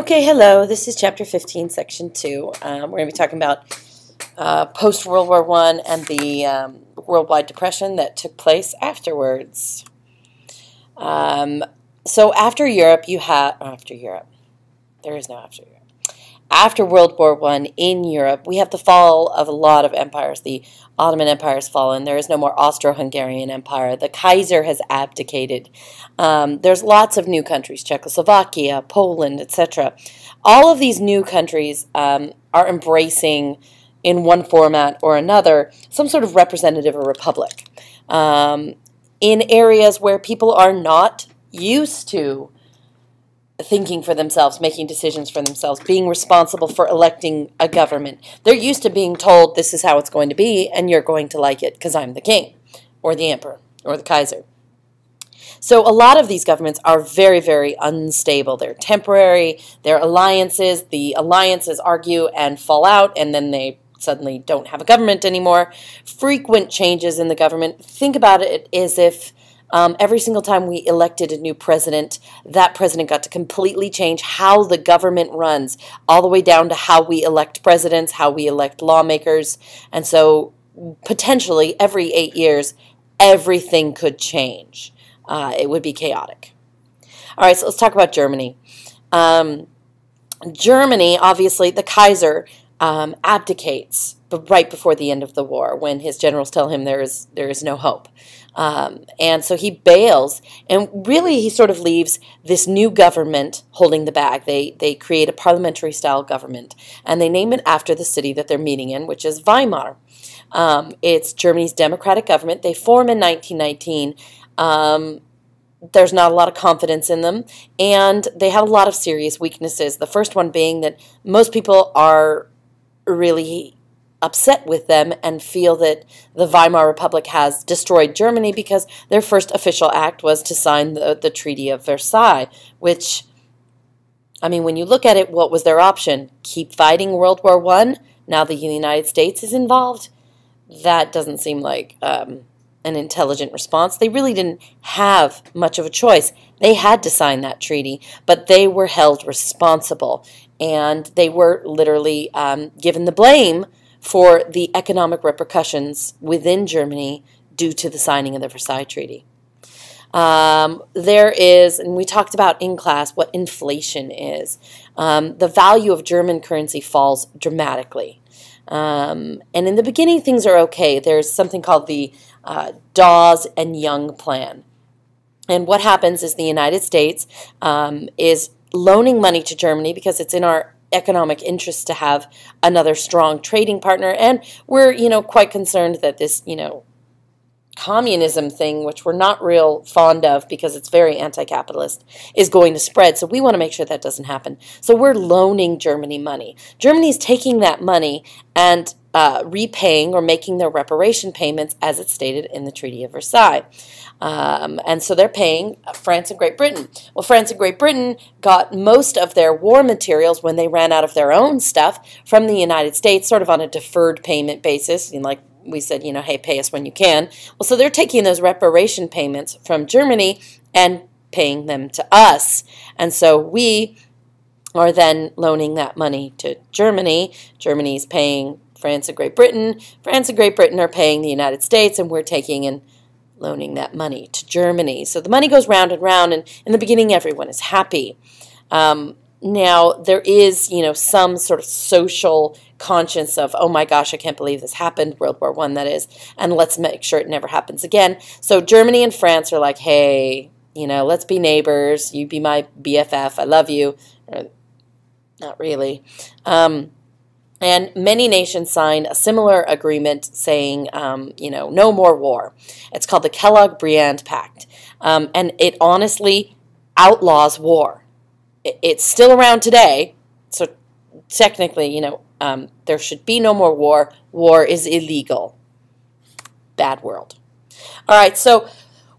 Okay, hello. This is Chapter 15, Section 2. We're going to be talking about post-World War I and the worldwide depression that took place afterwards. So after Europe, there is no after Europe. After World War I in Europe, we have the fall of a lot of empires. The Ottoman Empire has fallen. There is no more Austro-Hungarian Empire. The Kaiser has abdicated. There's lots of new countries, Czechoslovakia, Poland, etc. All of these new countries are embracing, in one format or another, some sort of representative or republic in areas where people are not used to thinking for themselves, making decisions for themselves, being responsible for electing a government. They're used to being told this is how it's going to be and you're going to like it because I'm the king or the emperor or the Kaiser. So a lot of these governments are very, very unstable. They're temporary. They're alliances. The alliances argue and fall out, and then they suddenly don't have a government anymore. Frequent changes in the government. Think about it as if every single time we elected a new president, that president got to completely change how the government runs, all the way down to how we elect presidents, how we elect lawmakers. And so potentially every 8 years, everything could change. It would be chaotic. All right, so let's talk about Germany. Germany, obviously, the Kaiser abdicates right before the end of the war when his generals tell him there is no hope. And so he bails, and really he sort of leaves this new government holding the bag. They create a parliamentary-style government, and they name it after the city that they're meeting in, which is Weimar. It's Germany's democratic government. They form in 1919. There's not a lot of confidence in them, and they have a lot of serious weaknesses. The first one being that most people are really upset with them and feel that the Weimar Republic has destroyed Germany because their first official act was to sign the Treaty of Versailles, which, I mean, when you look at it, what was their option? Keep fighting World War I? Now the United States is involved? That doesn't seem like an intelligent response. They really didn't have much of a choice. They had to sign that treaty, but they were held responsible, and they were literally given the blame for the economic repercussions within Germany due to the signing of the Versailles Treaty. There is, and we talked about in class what inflation is. The value of German currency falls dramatically. And in the beginning, things are okay. There's something called the Dawes and Young Plan. And what happens is the United States is loaning money to Germany because it's in our economic interest to have another strong trading partner, and we're, quite concerned that this, communism thing, which we're not real fond of because it's very anti-capitalist, is going to spread. So we want to make sure that doesn't happen. So we're loaning Germany money. Germany's taking that money and repaying or making their reparation payments as it's stated in the Treaty of Versailles. And so they're paying France and Great Britain. Well, France and Great Britain got most of their war materials when they ran out of their own stuff from the United States, sort of on a deferred payment basis, like we said, hey, pay us when you can. Well, so they're taking those reparation payments from Germany and paying them to us. And so we are then loaning that money to Germany. Germany's paying France and Great Britain. France and Great Britain are paying the United States, and we're taking and loaning that money to Germany. So the money goes round and round, and in the beginning everyone is happy. Now, there is, some sort of social conscience of, oh my gosh, I can't believe this happened, World War I, that is, and let's make sure it never happens again. So Germany and France are like, hey, let's be neighbors. You be my BFF. I love you. Not really. And many nations signed a similar agreement saying, no more war. It's called the Kellogg-Briand Pact. And it honestly outlaws war. It's still around today, so technically, there should be no more war. War is illegal. Bad world. All right, so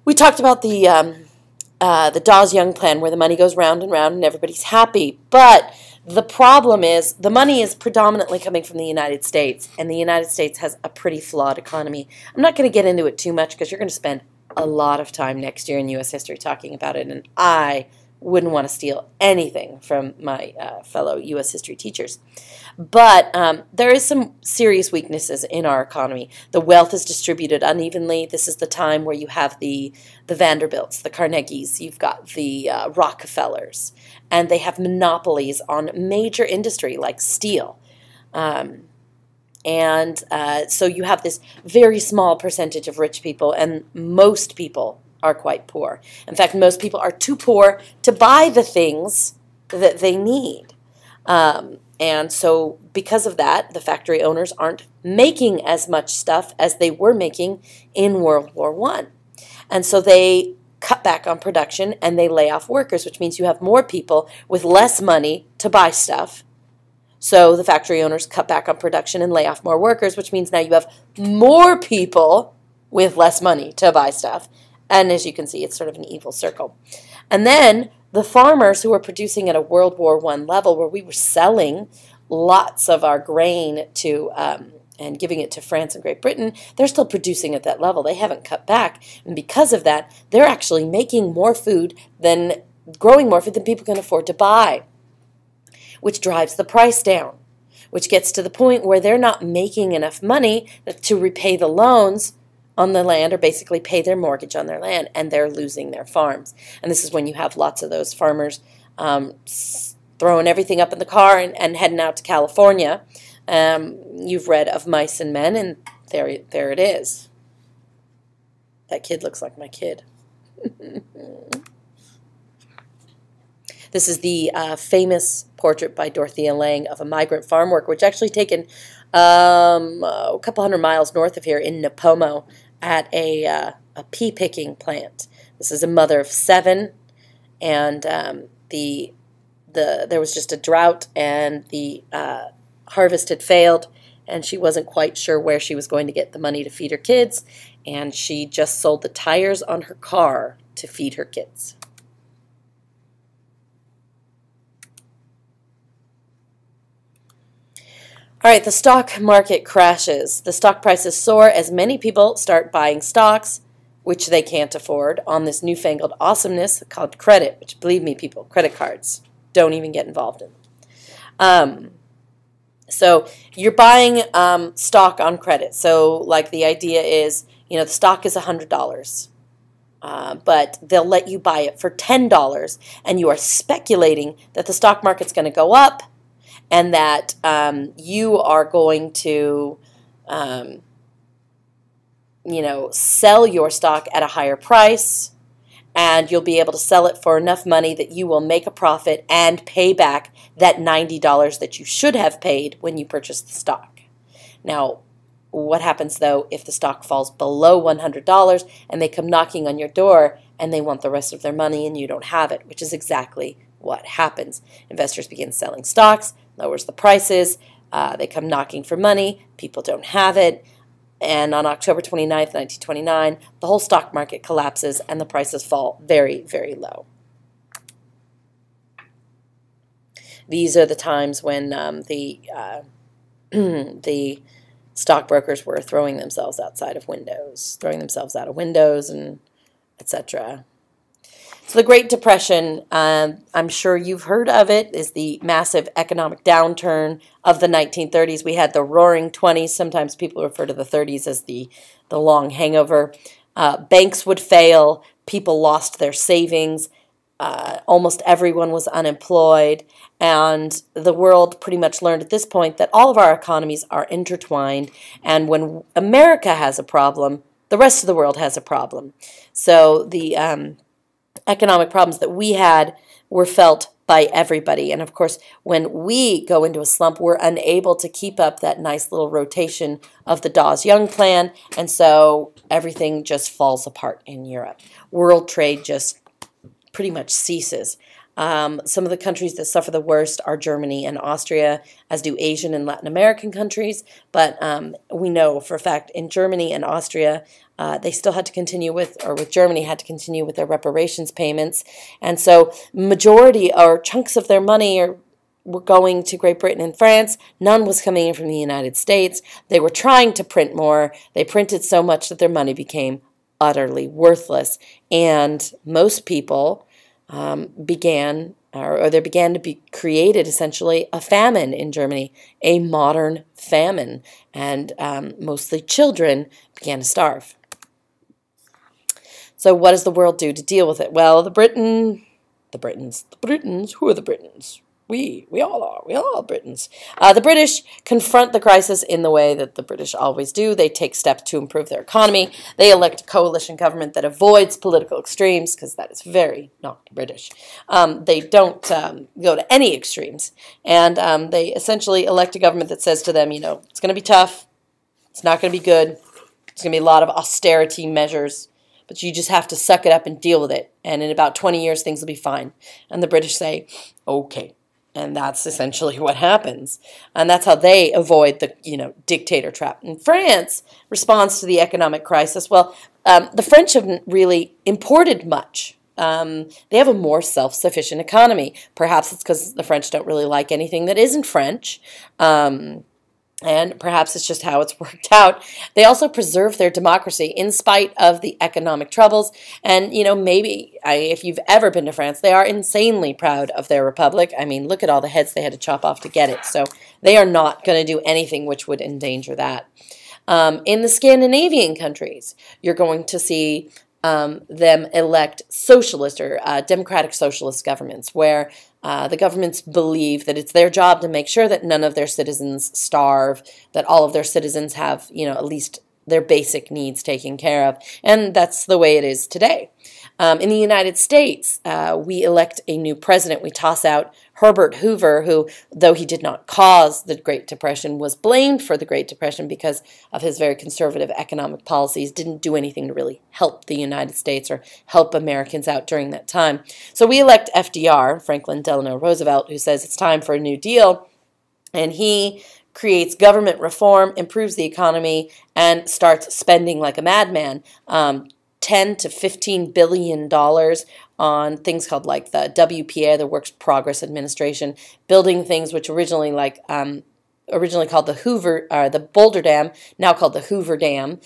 we talked about the Dawes-Young Plan, where the money goes round and round and everybody's happy. But the problem is the money is predominantly coming from the United States, and the United States has a pretty flawed economy. I'm not going to get into it too much because you're going to spend a lot of time next year in U.S. history talking about it, and I wouldn't want to steal anything from my fellow U.S. history teachers. But there is some serious weaknesses in our economy. The wealth is distributed unevenly. This is the time where you have the Vanderbilts, the Carnegies, you've got the Rockefellers, and they have monopolies on major industry like steel. So you have this very small percentage of rich people, and most people are quite poor. In fact, most people are too poor to buy the things that they need. And so because of that, the factory owners aren't making as much stuff as they were making in World War I. And so they cut back on production and they lay off workers, which means you have more people with less money to buy stuff. So the factory owners cut back on production and lay off more workers, which means now you have more people with less money to buy stuff. And as you can see, it's sort of an evil circle. And then the farmers who were producing at a World War I level, where we were selling lots of our grain to and giving it to France and Great Britain, they're still producing at that level. They haven't cut back. And because of that, they're actually making more food growing more food than people can afford to buy, which drives the price down, which gets to the point where they're not making enough money to repay the loans on the land, or basically pay their mortgage on their land, and they're losing their farms. And this is when you have lots of those farmers throwing everything up in the car and heading out to California. You've read of Mice and Men, and there it is. That kid looks like my kid. This is the famous portrait by Dorothea Lange of a migrant farm worker, which actually taken a couple hundred miles north of here in Nipomo at a pea picking plant. This is a mother of 7, and there was just a drought, and the harvest had failed, and she wasn't quite sure where she was going to get the money to feed her kids, and she just sold the tires on her car to feed her kids. All right, the stock market crashes. The stock prices soar as many people start buying stocks, which they can't afford, on this newfangled awesomeness called credit, which, believe me, people, credit cards, don't even get involved in. So you're buying stock on credit. So like the idea is, the stock is $100, but they'll let you buy it for $10, and you are speculating that the stock market's going to go up, and that you are going to, sell your stock at a higher price, and you'll be able to sell it for enough money that you will make a profit and pay back that $90 that you should have paid when you purchased the stock. Now, what happens, though, if the stock falls below $100 and they come knocking on your door and they want the rest of their money and you don't have it, which is exactly what happens. Investors begin selling stocks, lowers the prices, they come knocking for money, people don't have it, and on October 29th, 1929, the whole stock market collapses and the prices fall very, very low. These are the times when the stockbrokers were throwing themselves outside of windows, and etc. So the Great Depression, I'm sure you've heard of it, is the massive economic downturn of the 1930s. We had the Roaring 20s. Sometimes people refer to the 30s as the long hangover. Banks would fail. People lost their savings. Almost everyone was unemployed. And the world pretty much learned at this point that all of our economies are intertwined. And when America has a problem, the rest of the world has a problem. So the economic problems that we had were felt by everybody. And of course, when we go into a slump, we're unable to keep up that nice little rotation of the Dawes-Young plan, and so everything just falls apart in Europe. World trade just pretty much ceases. Some of the countries that suffer the worst are Germany and Austria, as do Asian and Latin American countries. But we know for a fact in Germany and Austria, they still had to continue with Germany had to continue with their reparations payments. And so majority or chunks of their money were going to Great Britain and France. None was coming in from the United States. They were trying to print more. They printed so much that their money became utterly worthless. And most people began, or there began to be created essentially a famine in Germany, a modern famine, and mostly children began to starve. So what does the world do to deal with it? Well, the Britons, who are the Britons? We all are Britons. The British confront the crisis in the way that the British always do. They take steps to improve their economy. They elect a coalition government that avoids political extremes, because that is very not British. They don't go to any extremes. And they essentially elect a government that says to them, it's going to be tough. It's not going to be good. It's going to be a lot of austerity measures. But you just have to suck it up and deal with it. And in about 20 years, things will be fine. And the British say, okay. And that's essentially what happens. And that's how they avoid the, dictator trap. And France responds to the economic crisis. Well, the French haven't really imported much. They have a more self-sufficient economy. Perhaps it's because the French don't really like anything that isn't French. And perhaps it's just how it's worked out. They also preserve their democracy in spite of the economic troubles. And, maybe if you've ever been to France, they are insanely proud of their republic. I mean, look at all the heads they had to chop off to get it. So they are not going to do anything which would endanger that. In the Scandinavian countries, you're going to see them elect socialist or democratic socialist governments, where the governments believe that it's their job to make sure that none of their citizens starve, that all of their citizens have, at least their basic needs taken care of. And that's the way it is today. In the United States, we elect a new president. We toss out Herbert Hoover, who, though he did not cause the Great Depression, was blamed for the Great Depression because of his very conservative economic policies, didn't do anything to really help the United States or help Americans out during that time. So we elect FDR, Franklin Delano Roosevelt, who says it's time for a new deal, and he creates government reform, improves the economy, and starts spending like a madman. 10 to $15 billion on things called like the WPA, the Works Progress Administration, building things which originally called the Boulder Dam, now called the Hoover Dam,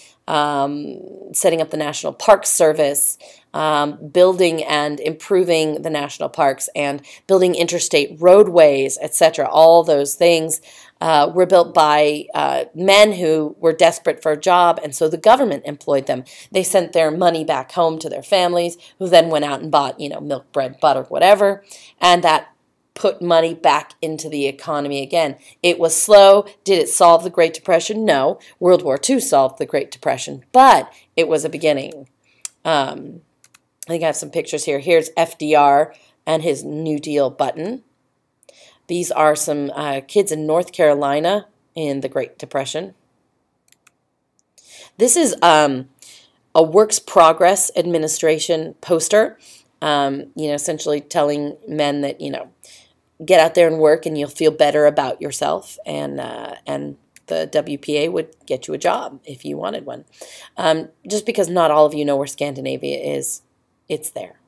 setting up the National Park Service, building and improving the national parks, and building interstate roadways, etc. All those things were built by men who were desperate for a job, and so the government employed them. They sent their money back home to their families, who then went out and bought, milk, bread, butter, whatever, and that put money back into the economy again. It was slow. Did it solve the Great Depression? No. World War II solved the Great Depression, but it was a beginning. I think I have some pictures here. Here's FDR and his New Deal button. These are some kids in North Carolina in the Great Depression. This is a Works Progress Administration poster, essentially telling men that, get out there and work and you'll feel better about yourself, and the WPA would get you a job if you wanted one. Just because not all of you know where Scandinavia is, it's there.